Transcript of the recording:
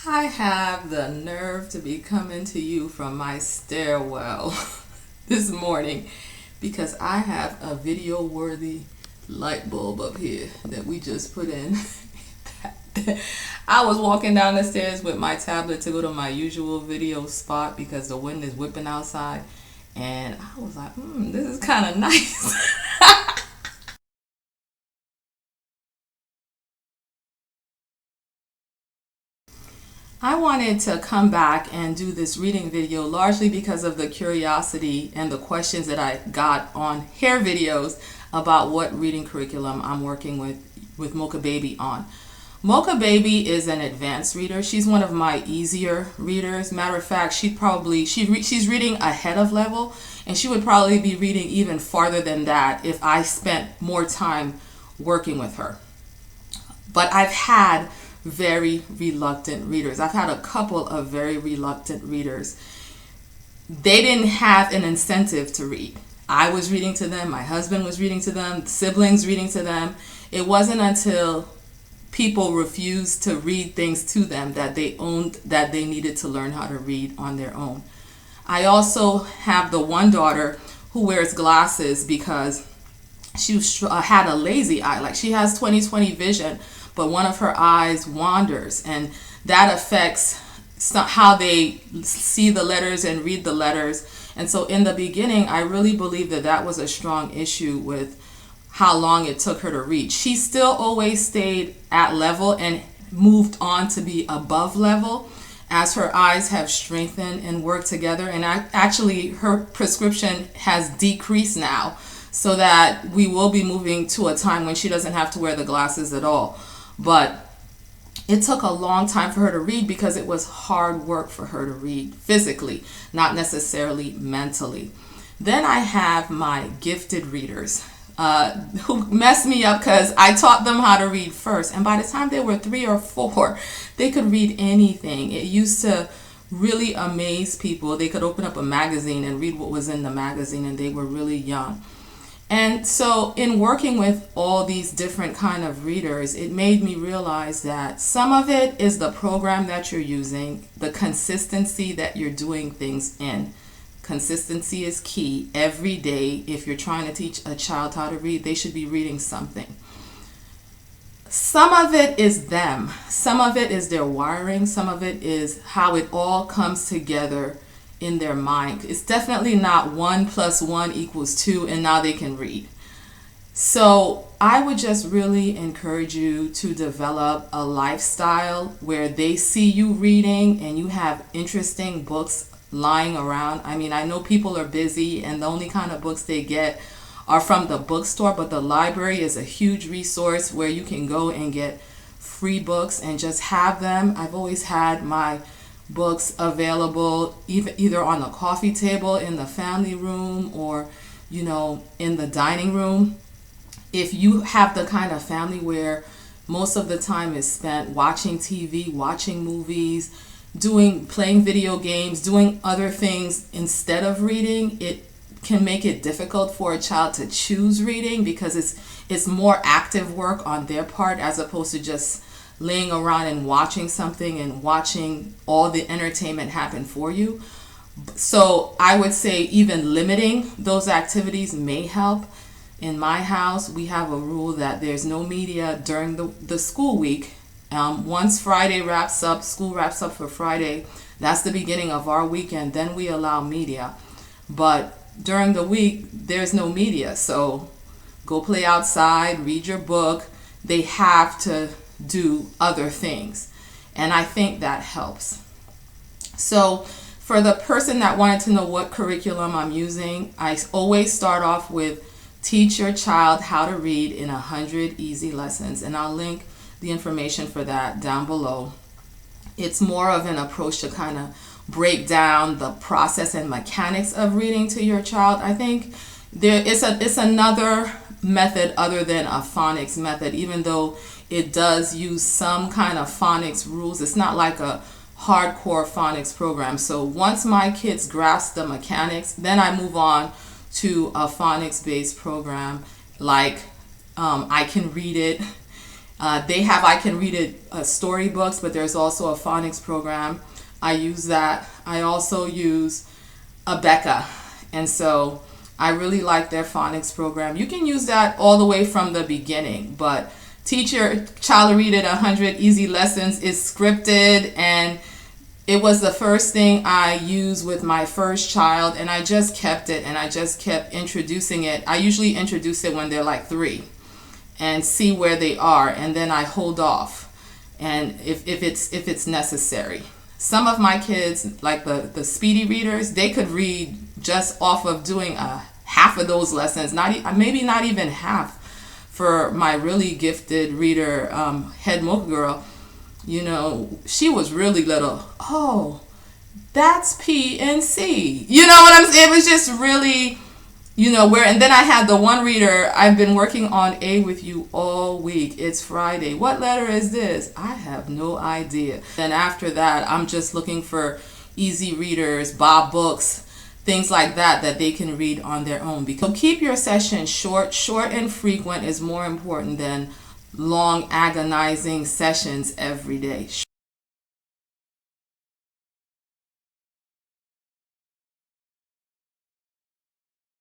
I have the nerve to be coming to you from my stairwell this morning because I have a video worthy light bulb up here that we just put in. I was walking down the stairs with my tablet to go to my usual video spot because the wind is whipping outside, and I was like, this is kind of nice. I wanted to come back and do this reading video largely because of the curiosity and the questions that I got on hair videos about what reading curriculum I'm working with Mocha Baby on. Mocha Baby is an advanced reader. She's one of my easier readers. Matter of fact, she's reading ahead of level, and she would probably be reading even farther than that if I spent more time working with her. But I've had very reluctant readers. I've had a couple of very reluctant readers. They didn't have an incentive to read. I was reading to them, my husband was reading to them, siblings reading to them. It wasn't until people refused to read things to them that they needed to learn how to read on their own. I also have the one daughter who wears glasses because she had a lazy eye. Like, she has 20/20 vision, but one of her eyes wanders, and that affects how they see the letters and read the letters. And so in the beginning, I really believe that was a strong issue with how long it took her to read. She still always stayed at level and moved on to be above level as her eyes have strengthened and worked together. And actually, her prescription has decreased now, so that we will be moving to a time when she doesn't have to wear the glasses at all. But it took a long time for her to read because it was hard work for her to read physically, not necessarily mentally. Then I have my gifted readers who messed me up because I taught them how to read first. And by the time they were 3 or 4, they could read anything. It used to really amaze people. They could open up a magazine and read what was in the magazine, and they were really young. And so in working with all these different kind of readers, it made me realize that some of it is the program that you're using, the consistency that you're doing things in. Consistency is key. Every day, if you're trying to teach a child how to read, they should be reading something. Some of it is them. Some of it is their wiring. Some of it is how it all comes together in their mind. It's definitely not 1 + 1 = 2 and now they can read. So I would just really encourage you to develop a lifestyle where they see you reading and you have interesting books lying around. I mean, I know people are busy and the only kind of books they get are from the bookstore, but the library is a huge resource where you can go and get free books and just have them. I've always had my books available either on the coffee table in the family room or in the dining room. If you have the kind of family where most of the time is spent watching TV, watching movies, playing video games, doing other things instead of reading, it can make it difficult for a child to choose reading because it's more active work on their part as opposed to just laying around and watching something and watching all the entertainment happen for you. So I would say even limiting those activities may help. In my house, we have a rule that there's no media during the school week. Once Friday wraps up, school wraps up for Friday, that's the beginning of our weekend, then we allow media. But during the week, there's no media. So go play outside, read your book. They have to do other things, and I think that helps. So for the person that wanted to know what curriculum I'm using, I always start off with teach your child how to read in 100 easy lessons, and I'll link the information for that down below. It's more of an approach to kind of break down the process and mechanics of reading to your child. I think it's another method other than a phonics method, even though it does use some kind of phonics rules. It's not like a hardcore phonics program. So once my kids grasp the mechanics, then I move on to a phonics based program like I Can Read It, I can read it storybooks, but there's also a phonics program. I use that. I also use Abeka, and so I really like their phonics program. You can use that all the way from the beginning, but teach your child to read it 100 easy lessons is scripted, and it was the first thing I used with my first child, and I just kept it, and I just kept introducing it. I usually introduce it when they're like 3 and see where they are, and then I hold off, and if it's necessary. Some of my kids, like the speedy readers, they could read just off of doing half of those lessons, maybe not even half. For my really gifted reader, head Mocha girl, you know, she was really little. Oh, that's P and C. You know what I'm saying? It was just really, you know, and then I had the one reader, I've been working on A with you all week. It's Friday. What letter is this? I have no idea. And after that, I'm just looking for easy readers, Bob books, things like that they can read on their own. So keep your sessions short. Short and frequent is more important than long agonizing sessions every day.